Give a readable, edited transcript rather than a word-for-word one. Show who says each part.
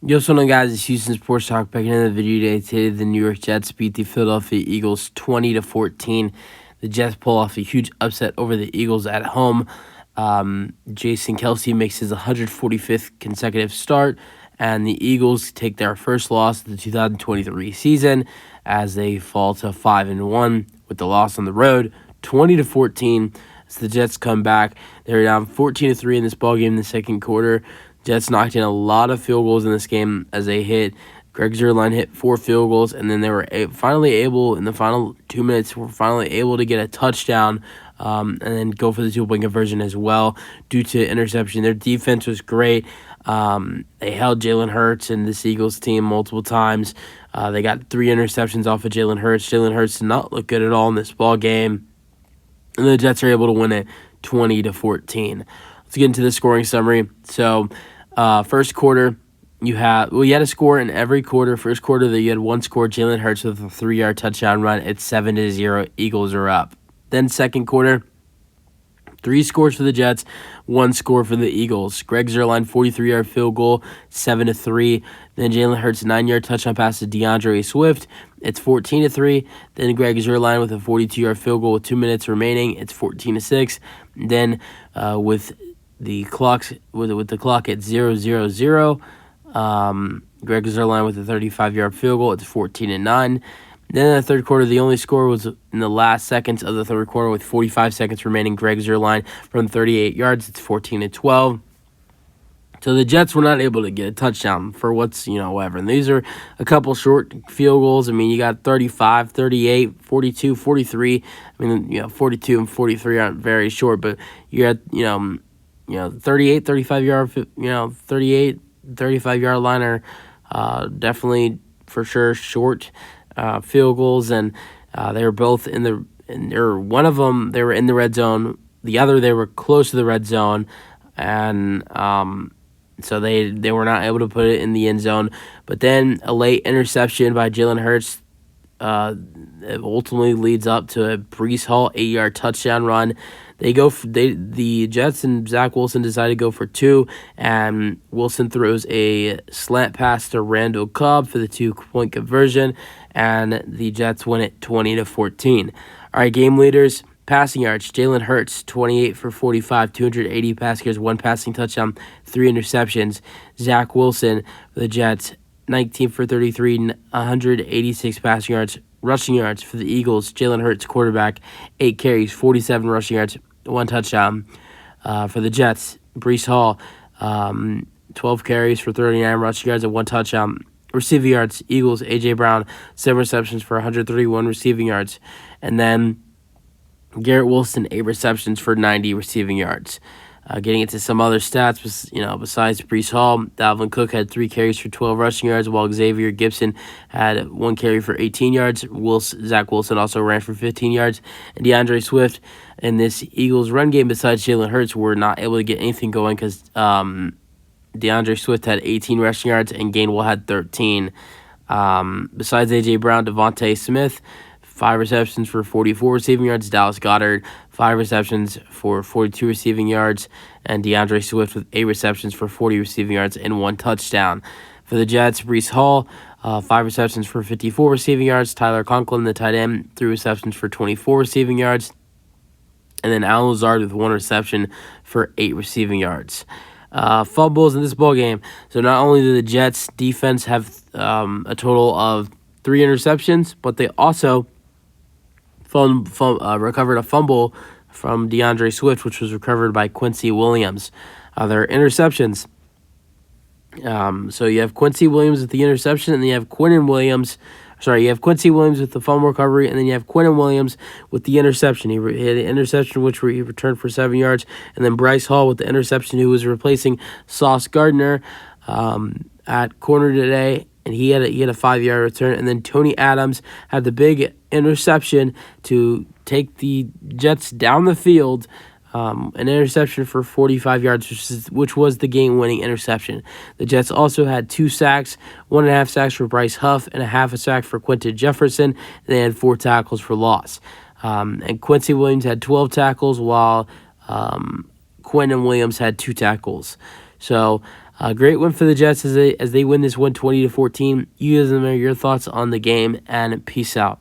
Speaker 1: Yo, what's going on, guys? It's Houston Sports Talk back in the video today. Today, the New York Jets beat the Philadelphia Eagles 20-14. The Jets pull off a huge upset over the Eagles at home. Jason Kelce makes his 145th consecutive start, and the Eagles take their first loss of the 2023 season as they fall to 5-1 with the loss on the road, 20-14. As the Jets come back, they're down 14-3 in this ballgame in the second quarter. Jets knocked in a lot of field goals in this game as they hit. Greg Zuerlein hit 4 field goals, and then they were finally able, in the final 2 minutes, to get a touchdown and then go for the 2-point conversion as well due to interception. Their defense was great. They held Jalen Hurts and this Eagles team multiple times. They got 3 interceptions off of Jalen Hurts. Jalen Hurts did not look good at all in this ball game, and the Jets are able to win it 20-14. Let's get into the scoring summary. So, first quarter, you had a score in every quarter. First quarter, you had one score, Jalen Hurts with a 3-yard touchdown run. It's 7-0. Eagles are up. Then second quarter, 3 scores for the Jets, 1 score for the Eagles. Greg Zuerlein, 43-yard field goal, 7-3. Then Jalen Hurts, 9-yard touchdown pass to DeAndre Swift. It's 14-3. Then Greg Zuerlein with a 42-yard field goal with 2 minutes remaining. It's 14-6. Then with the clock at 0-0-0, Greg Zuerlein with a 35-yard field goal. It's 14-9. Then in the third quarter, the only score was in the last seconds of the third quarter with 45 seconds remaining. Greg Zuerlein from 38 yards. It's 14-12. So the Jets were not able to get a touchdown for whatever. And these are a couple short field goals. I mean, you got 35, 38, 42, 43. I mean, 42 and 43 aren't very short, but you're at, 38, 35-yard, 38, 35-yard line are definitely for sure short field goals, and they were both one of them they were in the red zone, the other they were close to the red zone, and so they were not able to put it in the end zone. But then a late interception by Jalen Hurts ultimately leads up to a Breece Hall 8-yard touchdown run. The Jets and Zach Wilson decided to go for 2, and Wilson throws a slant pass to Randall Cobb for the 2-point conversion, and the Jets win it 20-14. All right, game leaders, passing yards: Jalen Hurts, 28 for 45, 280 pass yards, 1 passing touchdown, 3 interceptions. Zach Wilson for the Jets, 19 for 33, 186 passing yards. Rushing yards for the Eagles: Jalen Hurts, quarterback, 8 carries, 47 rushing yards, 1 touchdown. For the Jets, Breece Hall, 12 carries for 39 rushing yards and 1 touchdown. Receiving yards: Eagles, A.J. Brown, 7 receptions for 131 receiving yards. And then Garrett Wilson, 8 receptions for 90 receiving yards. Getting into some other stats, besides Breece Hall, Dalvin Cook had 3 carries for 12 rushing yards, while Xavier Gibson had 1 carry for 18 yards. Zach Wilson also ran for 15 yards. And DeAndre Swift in this Eagles run game, besides Jalen Hurts, were not able to get anything going because DeAndre Swift had 18 rushing yards and Gainwell had 13. Besides A.J. Brown, Devontae Smith, 5 receptions for 44 receiving yards. Dallas Goedert, 5 receptions for 42 receiving yards. And DeAndre Swift with 8 receptions for 40 receiving yards and 1 touchdown. For the Jets, Breece Hall, 5 receptions for 54 receiving yards. Tyler Conklin, the tight end, 3 receptions for 24 receiving yards. And then Alan Lazard with 1 reception for 8 receiving yards. Fumbles in this ballgame. So not only did the Jets defense have a total of 3 interceptions, but they also recovered a fumble from DeAndre Swift, which was recovered by Quincy Williams. Their interceptions. So you have Quincy Williams with the interception, and then you have you have Quincy Williams with the fumble recovery, and then you have Quinnen Williams with the interception. He had an interception which he returned for 7 yards, and then Bryce Hall with the interception, who was replacing Sauce Gardner at corner today, and he had a 5-yard return. And then Tony Adams had the big interception to take the Jets down the field. An interception for 45 yards, which was the game-winning interception. The Jets also had 2 sacks, 1.5 sacks for Bryce Huff, and a half a sack for Quentin Jefferson. And they had 4 tackles for loss. And Quincy Williams had 12 tackles, while Quinnen Williams had 2 tackles. So Great win for the Jets as they win this one 20-14. You guys, know your thoughts on the game, and peace out.